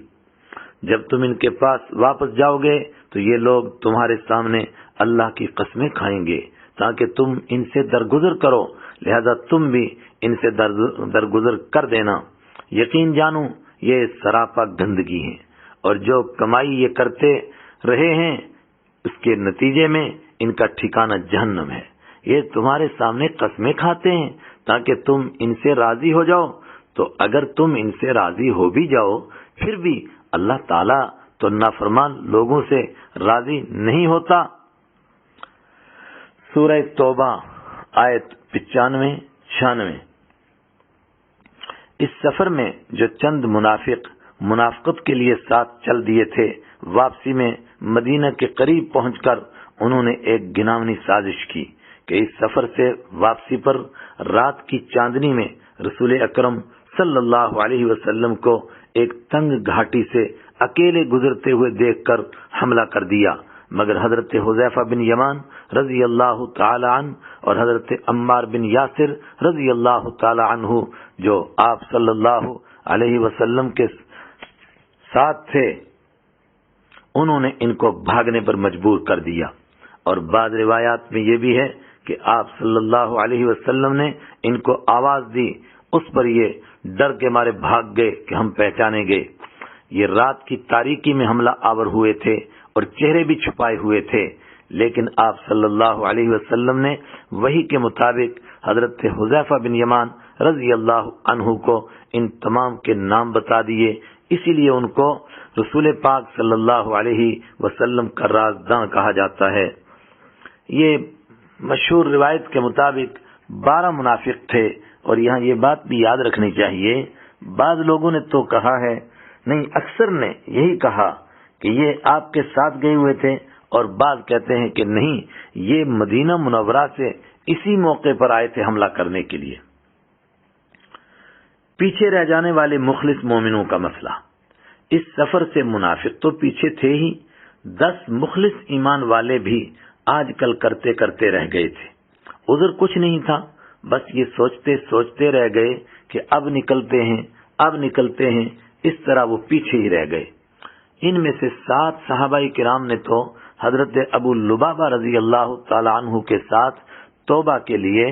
جب تم ان کے پاس واپس جاؤ گے تو یہ لوگ تمہارے سامنے اللہ کی قسمیں کھائیں گے تاکہ تم ان سے درگزر کرو، لہذا تم بھی ان سے درگزر کر دینا۔ یقین جانو یہ سراپا گندگی ہے، اور جو کمائی یہ کرتے رہے ہیں اس کے نتیجے میں ان کا ٹھکانہ جہنم ہے۔ یہ تمہارے سامنے قسمیں کھاتے ہیں تاکہ تم ان سے راضی ہو جاؤ، تو اگر تم ان سے راضی ہو بھی جاؤ پھر بھی اللہ تعالیٰ تو نافرمان لوگوں سے راضی نہیں ہوتا۔ سورہ توبہ آیت 95-96۔ اس سفر میں جو چند منافقت کے لیے ساتھ چل دیے تھے، واپسی میں مدینہ کے قریب پہنچ کر انہوں نے ایک گناونی سازش کی کہ اس سفر سے واپسی پر رات کی چاندنی میں رسول اکرم صلی اللہ علیہ وسلم کو ایک تنگ گھاٹی سے اکیلے گزرتے ہوئے دیکھ کر حملہ کر دیا، مگر حضرت حذیفہ بن یمان رضی اللہ تعالی عنہ اور حضرت عمار بن یاسر رضی اللہ تعالی عنہ جو آپ صلی اللہ علیہ وسلم کے ساتھ تھے، انہوں نے ان کو بھاگنے پر مجبور کر دیا۔ اور بعض روایات میں یہ بھی ہے کہ آپ صلی اللہ علیہ وسلم نے ان کو آواز دی، اس پر یہ ڈر کے مارے بھاگ گئے کہ ہم پہچانے گے۔ یہ رات کی تاریکی میں حملہ آور ہوئے تھے اور چہرے بھی چھپائے ہوئے تھے، لیکن آپ صلی اللہ علیہ وسلم نے وحی کے مطابق حضرت حذیفہ بن یمان رضی اللہ عنہ کو ان تمام کے نام بتا دیے، اسی لیے ان کو رسول پاک صلی اللہ علیہ وسلم کا رازداں کہا جاتا ہے۔ یہ مشہور روایت کے مطابق 12 منافق تھے، اور یہاں یہ بات بھی یاد رکھنی چاہیے، بعض لوگوں نے تو کہا ہے، نہیں اکثر نے یہی کہا کہ یہ آپ کے ساتھ گئے ہوئے تھے، اور بعض کہتے ہیں کہ نہیں، یہ مدینہ منورہ سے اسی موقع پر آئے تھے حملہ کرنے کے لیے۔ پیچھے رہ جانے والے مخلص مومنوں کا مسئلہ۔ اس سفر سے منافق تو پیچھے تھے ہی، 10 مخلص ایمان والے بھی آج کل کرتے کرتے رہ گئے تھے. عذر کچھ نہیں تھا، بس یہ سوچتے سوچتے رہ گئے کہ اب نکلتے ہیں، اس طرح وہ پیچھے ہی رہ گئے. ان میں سے 7 صحابہ کرام نے تو حضرت ابو لبابہ رضی اللہ تعالی عنہ کے ساتھ توبہ کے لیے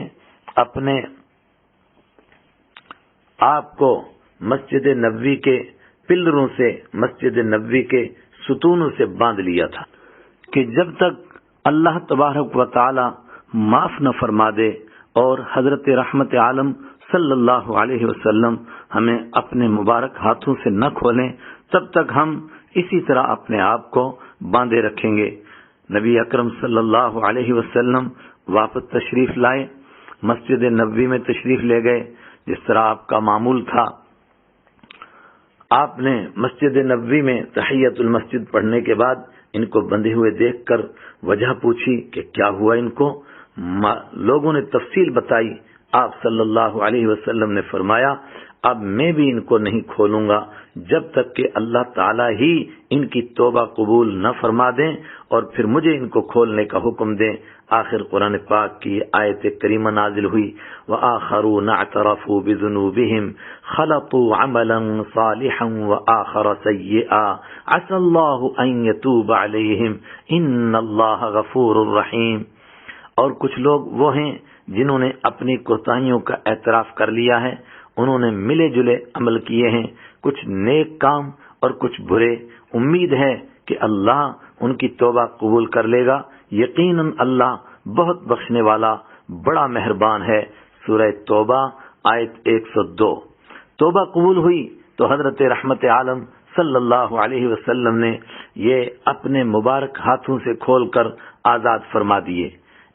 اپنے آپ کو مسجد نبوی کے پلروں سے، مسجد نبوی کے ستونوں سے باندھ لیا تھا کہ جب تک اللہ تبارک و تعالی معاف نہ فرما دے اور حضرت رحمت عالم صلی اللہ علیہ وسلم ہمیں اپنے مبارک ہاتھوں سے نہ کھولیں، تب تک ہم اسی طرح اپنے آپ کو باندھے رکھیں گے. نبی اکرم صلی اللہ علیہ وسلم واپس تشریف لائے، مسجد نبوی میں تشریف لے گئے جس طرح آپ کا معمول تھا. آپ نے مسجد نبوی میں تحیت المسجد پڑھنے کے بعد ان کو بندھے ہوئے دیکھ کر وجہ پوچھی کہ کیا ہوا ان کو. لوگوں نے تفصیل بتائی. آپ صلی اللہ علیہ وسلم نے فرمایا اب میں بھی ان کو نہیں کھولوں گا جب تک کہ اللہ تعالی ہی ان کی توبہ قبول نہ فرما دیں اور پھر مجھے ان کو کھولنے کا حکم دیں. آخر قرآن پاک کی آیت کریمہ نازل ہوئی وآخرون اعترفوا بذنوبهم خلطوا عملا صالحا وآخر سیئا عسى الله ان يتوب عليهم ان اللہ غفور رحیم. اور کچھ لوگ وہ ہیں جنہوں نے اپنی کوتاہیوں کا اعتراف کر لیا ہے، انہوں نے ملے جلے عمل کیے ہیں، کچھ نیک کام اور کچھ برے. امید ہے کہ اللہ ان کی توبہ قبول کر لے گا. یقیناً اللہ بہت بخشنے والا بڑا مہربان ہے. سورہ توبہ آیت 102. توبہ قبول ہوئی تو حضرت رحمت عالم صلی اللہ علیہ وسلم نے یہ اپنے مبارک ہاتھوں سے کھول کر آزاد فرما دیے.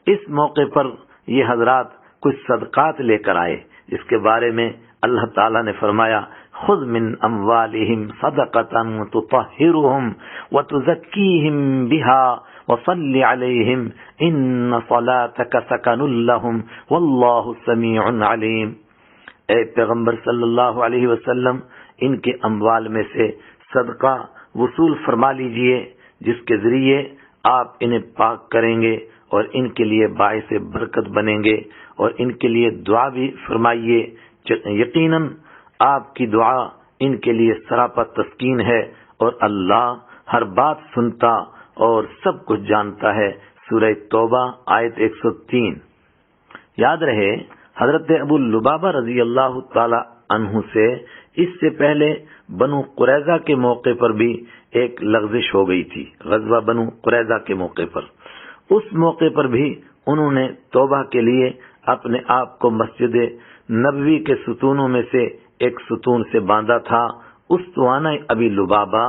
اس موقع پر یہ حضرات کچھ صدقات لے کر آئے جس کے بارے میں اللہ تعالیٰ نے فرمایا خذ من اموالہم صدقۃ تطہرہم وتزکیہم بہا وصل علیہم ان صلاتک سکن لہم واللہ سمیع علیم. اے پیغمبر صلی اللہ علیہ وسلم ان کے اموال میں سے صدقہ وصول فرما لیجئے جس کے ذریعے آپ انہیں پاک کریں گے اور ان کے لیے باعث برکت بنیں گے اور ان کے لیے دعا بھی فرمائیے. یقیناً آپ کی دعا ان کے لیے سراپا تسکین ہے اور اللہ ہر بات سنتا اور سب کچھ جانتا ہے. سورہ توبہ آیت 103. یاد رہے حضرت ابو لبابہ رضی اللہ تعالی عنہ سے اس سے پہلے بنو قریظہ کے موقع پر بھی ایک لغزش ہو گئی تھی. غزوہ بنو قریظہ کے موقع پر، اس موقع پر بھی انہوں نے توبہ کے لیے اپنے آپ کو مسجد نبوی کے ستونوں میں سے ایک ستون سے باندھا تھا. استوانہ ابی لبابہ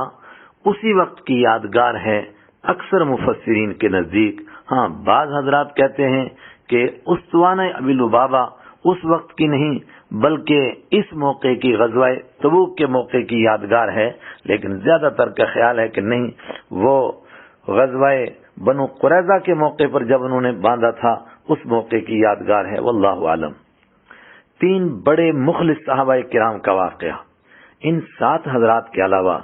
اسی وقت کی یادگار ہے اکثر مفسرین کے نزدیک. ہاں بعض حضرات کہتے ہیں کہ استوانہ ابی لبابہ اس وقت کی نہیں بلکہ اس موقع کی غزوہ تبوک کے موقع کی یادگار ہے، لیکن زیادہ تر کا خیال ہے کہ نہیں، وہ غزوہ بنو قریظہ کے موقع پر جب انہوں نے باندھا تھا اس موقع کی یادگار ہے. واللہ عالم. 3 بڑے مخلص صحابہ کرام کا واقعہ. ان 7 حضرات کے علاوہ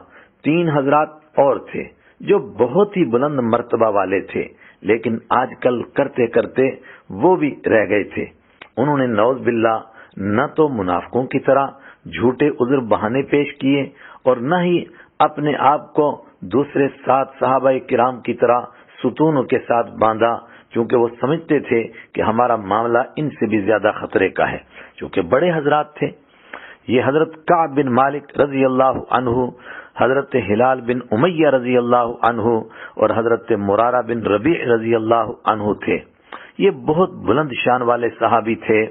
3 حضرات اور تھے جو بہت ہی بلند مرتبہ والے تھے، لیکن آج کل کرتے کرتے وہ بھی رہ گئے تھے. انہوں نے نعوذ باللہ نہ تو منافقوں کی طرح جھوٹے عذر بہانے پیش کیے اور نہ ہی اپنے آپ کو دوسرے 7 صحابہ کرام کی طرح ستونوں کے ساتھ باندھا، چونکہ وہ سمجھتے تھے کہ ہمارا معاملہ ان سے بھی زیادہ خطرے کا ہے، چونکہ بڑے حضرات تھے. یہ حضرت کعب بن مالک رضی اللہ عنہ، حضرت ہلال بن امیہ رضی اللہ عنہ اور حضرت مرارہ بن ربیع رضی اللہ عنہ تھے. یہ بہت بلند شان والے صحابی تھے،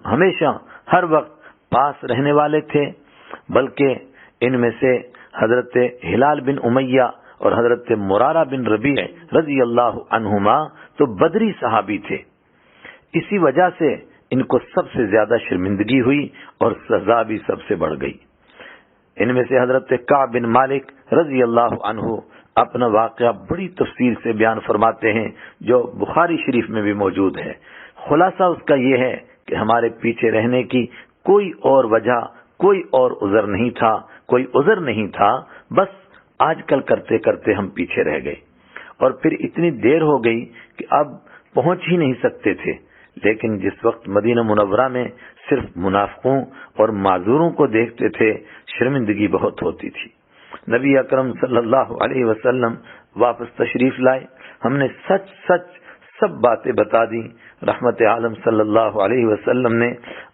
ہمیشہ ہر وقت پاس رہنے والے تھے. بلکہ ان میں سے حضرت ہلال بن امیہ اور حضرت مرارہ بن ربیع رضی اللہ عنہما تو بدری صحابی تھے. اسی وجہ سے ان کو سب سے زیادہ شرمندگی ہوئی اور سزا بھی سب سے بڑھ گئی. ان میں سے حضرت کعب بن مالک رضی اللہ عنہ اپنا واقعہ بڑی تفصیل سے بیان فرماتے ہیں جو بخاری شریف میں بھی موجود ہے. خلاصہ اس کا یہ ہے کہ ہمارے پیچھے رہنے کی کوئی اور وجہ، کوئی اور عذر نہیں تھا، بس آج کل کرتے کرتے ہم پیچھے رہ گئے، اور پھر اتنی دیر ہو گئی کہ اب پہنچ ہی نہیں سکتے تھے۔ لیکن جس وقت مدینہ منورہ میں صرف منافقوں اور معذوروں کو دیکھتے تھے، شرمندگی بہت ہوتی تھی۔ نبی اکرم صلی اللہ علیہ وسلم واپس تشریف لائے، ہم نے سچ سچ سب باتیں بتا دی۔ رحمت عالم صلی اللہ علیہ وسلم نے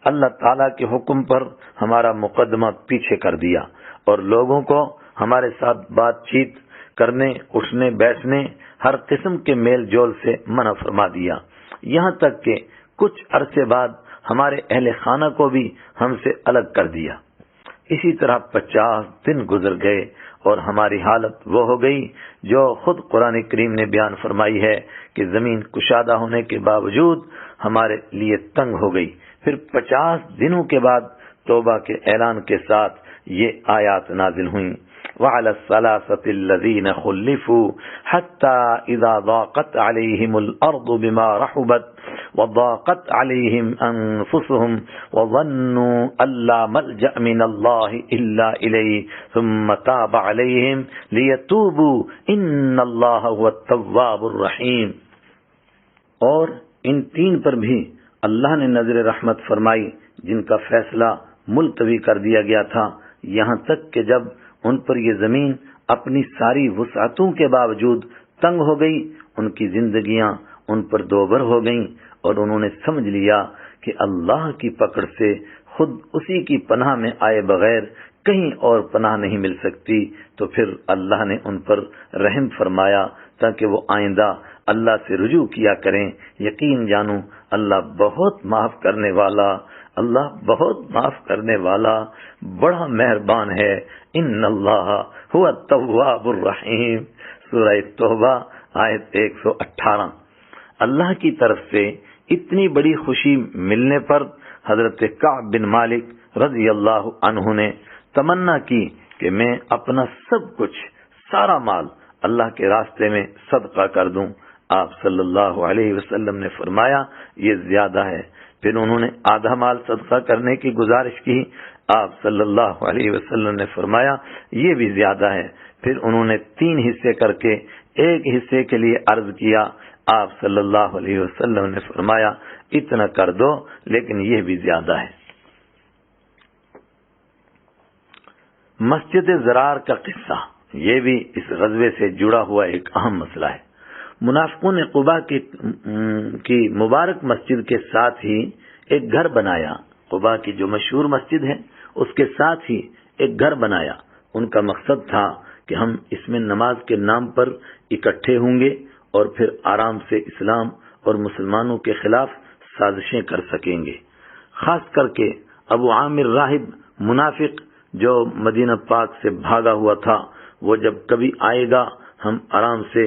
اللہ تعالیٰ کے حکم پر ہمارا مقدمہ پیچھے کر دیا، اور لوگوں کو ہمارے ساتھ بات چیت کرنے، اٹھنے بیٹھنے، ہر قسم کے میل جول سے منع فرما دیا، یہاں تک کہ کچھ عرصے بعد ہمارے اہل خانہ کو بھی ہم سے الگ کر دیا۔ اسی طرح 50 دن گزر گئے اور ہماری حالت وہ ہو گئی جو خود قرآن کریم نے بیان فرمائی ہے کہ زمین کشادہ ہونے کے باوجود ہمارے لیے تنگ ہو گئی۔ پھر 50 دنوں کے بعد توبہ کے اعلان کے ساتھ یہ آیات نازل ہوئیں، وَعَلَى الثَّلَاثَةِ الَّذِينَ خُلِّفُوا حَتَّى إِذَا ضَاقَتْ عَلَيْهِمُ الْأَرْضُ بِمَا رَحُبَتْ وَضَاقَتْ عَلَيْهِمْ أَنفُسُهُمْ وَظَنُّوا أَن لَّا مَلْجَأَ مِنَ اللَّهِ إِلَّا إِلَيْهِ ثُمَّ تَابَ عَلَيْهِمْ لِيَتُوبُوا إِنَّ اللَّهَ هُوَ التَّوَّابُ الرَّحِيمُ۔ اور ان تین پر بھی اللہ نے نظر رحمت فرمائی جن کا فیصلہ ملتوی کر دیا گیا تھا، یہاں تک کہ جب ان پر یہ زمین اپنی ساری وسعتوں کے باوجود تنگ ہو گئی، ان کی زندگیاں ان پر دوبر ہو گئیں، اور انہوں نے سمجھ لیا کہ اللہ کی پکڑ سے خود اسی کی پناہ میں آئے بغیر کہیں اور پناہ نہیں مل سکتی۔ تو پھر اللہ نے ان پر رحم فرمایا تاکہ وہ آئندہ اللہ سے رجوع کیا کریں۔ یقین جانو اللہ بہت معاف کرنے والا، اللہ بہت معاف کرنے والا، بڑا مہربان ہے۔ ان اللہ هو التواب الرحیم، سورہ توبہ آیت 118۔ اللہ کی طرف سے اتنی بڑی خوشی ملنے پر حضرت کعب بن مالک رضی اللہ عنہ نے تمنا کی کہ میں اپنا سب کچھ، سارا مال اللہ کے راستے میں صدقہ کر دوں۔ آپ صلی اللہ علیہ وسلم نے فرمایا یہ زیادہ ہے۔ پھر انہوں نے آدھا مال صدقہ کرنے کی گزارش کی، آپ صلی اللہ علیہ وسلم نے فرمایا یہ بھی زیادہ ہے۔ پھر انہوں نے 3 حصے کر کے ایک حصے کے لیے عرض کیا، آپ صلی اللہ علیہ وسلم نے فرمایا اتنا کر دو، لیکن یہ بھی زیادہ ہے۔ مسجد زرار کا قصہ، یہ بھی اس غزوے سے جڑا ہوا ایک اہم مسئلہ ہے۔ منافقوں نے قباء کی مبارک مسجد کے ساتھ ہی ایک گھر بنایا، قباء کی جو مشہور مسجد ہے اس کے ساتھ ہی ایک گھر بنایا۔ ان کا مقصد تھا کہ ہم اس میں نماز کے نام پر اکٹھے ہوں گے اور پھر آرام سے اسلام اور مسلمانوں کے خلاف سازشیں کر سکیں گے۔ خاص کر کے ابو عامر راہب منافق جو مدینہ پاک سے بھاگا ہوا تھا، وہ جب کبھی آئے گا ہم آرام سے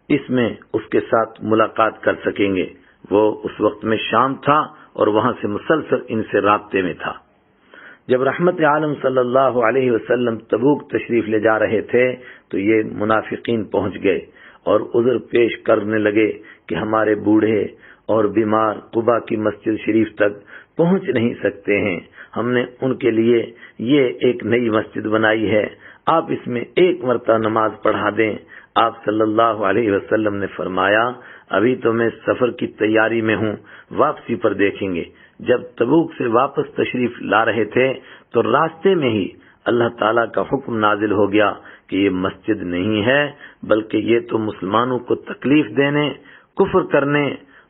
اس میں اس کے ساتھ ملاقات کر سکیں گے۔ وہ اس وقت میں شام تھا اور وہاں سے مسلسل ان سے رابطے میں تھا۔ جب رحمت عالم صلی اللہ علیہ وسلم تبوک تشریف لے جا رہے تھے تو یہ منافقین پہنچ گئے اور عذر پیش کرنے لگے کہ ہمارے بوڑھے اور بیمار قباء کی مسجد شریف تک پہنچ نہیں سکتے ہیں، ہم نے ان کے لیے یہ ایک نئی مسجد بنائی ہے، آپ اس میں ایک مرتبہ نماز پڑھا دیں۔ آپ صلی اللہ علیہ وسلم نے فرمایا ابھی تو میں سفر کی تیاری میں ہوں، واپسی پر دیکھیں گے۔ جب تبوک سے واپس تشریف لا رہے تھے تو راستے میں ہی اللہ تعالیٰ کا حکم نازل ہو گیا کہ یہ مسجد نہیں ہے بلکہ یہ تو مسلمانوں کو تکلیف دینے، کفر کرنے،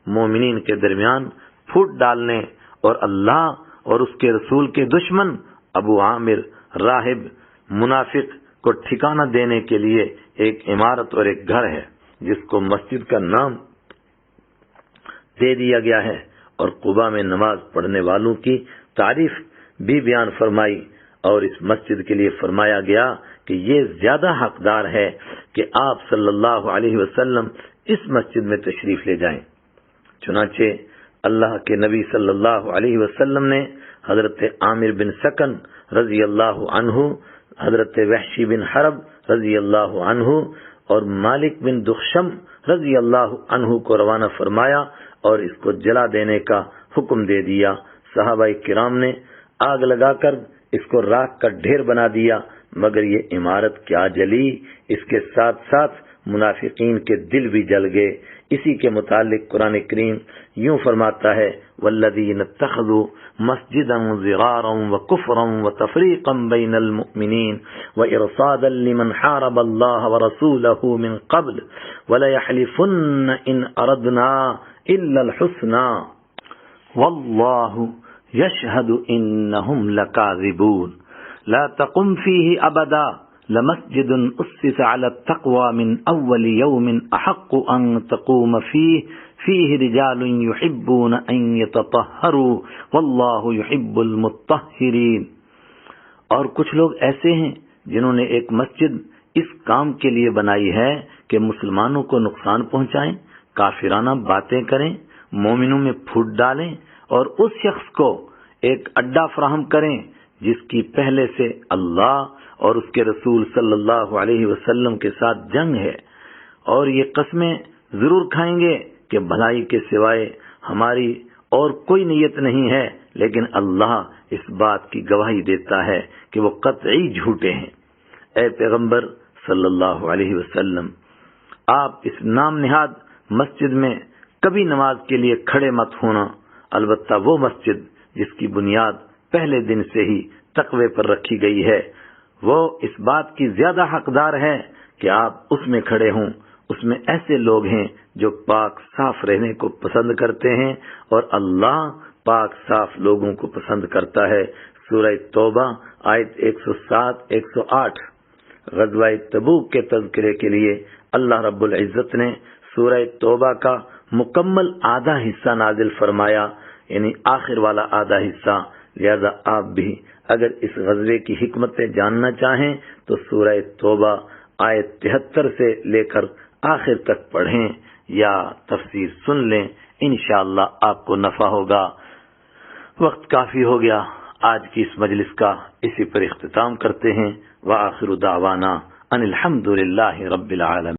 مومنین کے درمیان پھوٹ ڈالنے اور اللہ اور اس کے رسول کے دشمن ابو عامر راہب منافق کو ٹھکانہ دینے کے لیے ایک عمارت اور ایک گھر ہے جس کو مسجد کا نام دے دیا گیا ہے، اور قباء میں نماز پڑھنے والوں کی تعریف بھی بیان فرمائی، اور اس مسجد کے لیے فرمایا گیا کہ یہ زیادہ حقدار ہے کہ آپ صلی اللہ علیہ وسلم اس مسجد میں تشریف لے جائیں۔ چنانچہ اللہ کے نبی صلی اللہ علیہ وسلم نے حضرت عامر بن سکن رضی اللہ عنہ، حضرت وحشی بن حرب رضی اللہ عنہ اور مالک بن دخشم رضی اللہ عنہ کو روانہ فرمایا اور اس کو جلا دینے کا حکم دے دیا۔ صحابہ کرام نے آگ لگا کر اس کو راکھ کا ڈھیر بنا دیا، مگر یہ عمارت کیا جلی، اس کے ساتھ ساتھ منافقین کے دل بھی جل گئے۔ اسی کے متعلق قرآن کریم یوں فرماتا ہے والذین اتخذوا مسجدا ضرارا وکفرا وتفریقا بین المؤمنین وارصادا لمن حارب اللہ ورسولہ من قبل ولیحلفن ان اردنا الا الحسنى واللہ یشہد انہم لکاذبون لا تقم فیہ ابدا لمسجد اسس على التقوى من اول يوم احق ان تقوم فيه رجال يحبون ان يتطهروا والله يحب المطهرين۔ اور کچھ لوگ ایسے ہیں جنہوں نے ایک مسجد اس کام کے لیے بنائی ہے کہ مسلمانوں کو نقصان پہنچائیں، کافرانہ باتیں کریں، مومنوں میں پھوٹ ڈالیں اور اس شخص کو ایک اڈا فراہم کریں جس کی پہلے سے اللہ اور اس کے رسول صلی اللہ علیہ وسلم کے ساتھ جنگ ہے، اور یہ قسمیں ضرور کھائیں گے کہ بھلائی کے سوائے ہماری اور کوئی نیت نہیں ہے، لیکن اللہ اس بات کی گواہی دیتا ہے کہ وہ قطعی جھوٹے ہیں۔ اے پیغمبر صلی اللہ علیہ وسلم، آپ اس نام نہاد مسجد میں کبھی نماز کے لیے کھڑے مت ہونا، البتہ وہ مسجد جس کی بنیاد پہلے دن سے ہی تقوی پر رکھی گئی ہے، وہ اس بات کی زیادہ حقدار ہے کہ آپ اس میں کھڑے ہوں۔ اس میں ایسے لوگ ہیں جو پاک صاف رہنے کو پسند کرتے ہیں، اور اللہ پاک صاف لوگوں کو پسند کرتا ہے۔ سورہ توبہ آیت 107 108۔ غزوہ تبوک کے تذکرے کے لیے اللہ رب العزت نے سورہ توبہ کا مکمل آدھا حصہ نازل فرمایا، یعنی آخر والا آدھا حصہ۔ لہذا آپ بھی اگر اس غزوے کی حکمتیں جاننا چاہیں تو سورہ توبہ آیت 73 سے لے کر آخر تک پڑھیں یا تفسیر سن لیں، انشاءاللہ آپ کو نفع ہوگا۔ وقت کافی ہو گیا، آج کی اس مجلس کا اسی پر اختتام کرتے ہیں۔ وآخر دعوانا ان الحمد للہ رب العالمین۔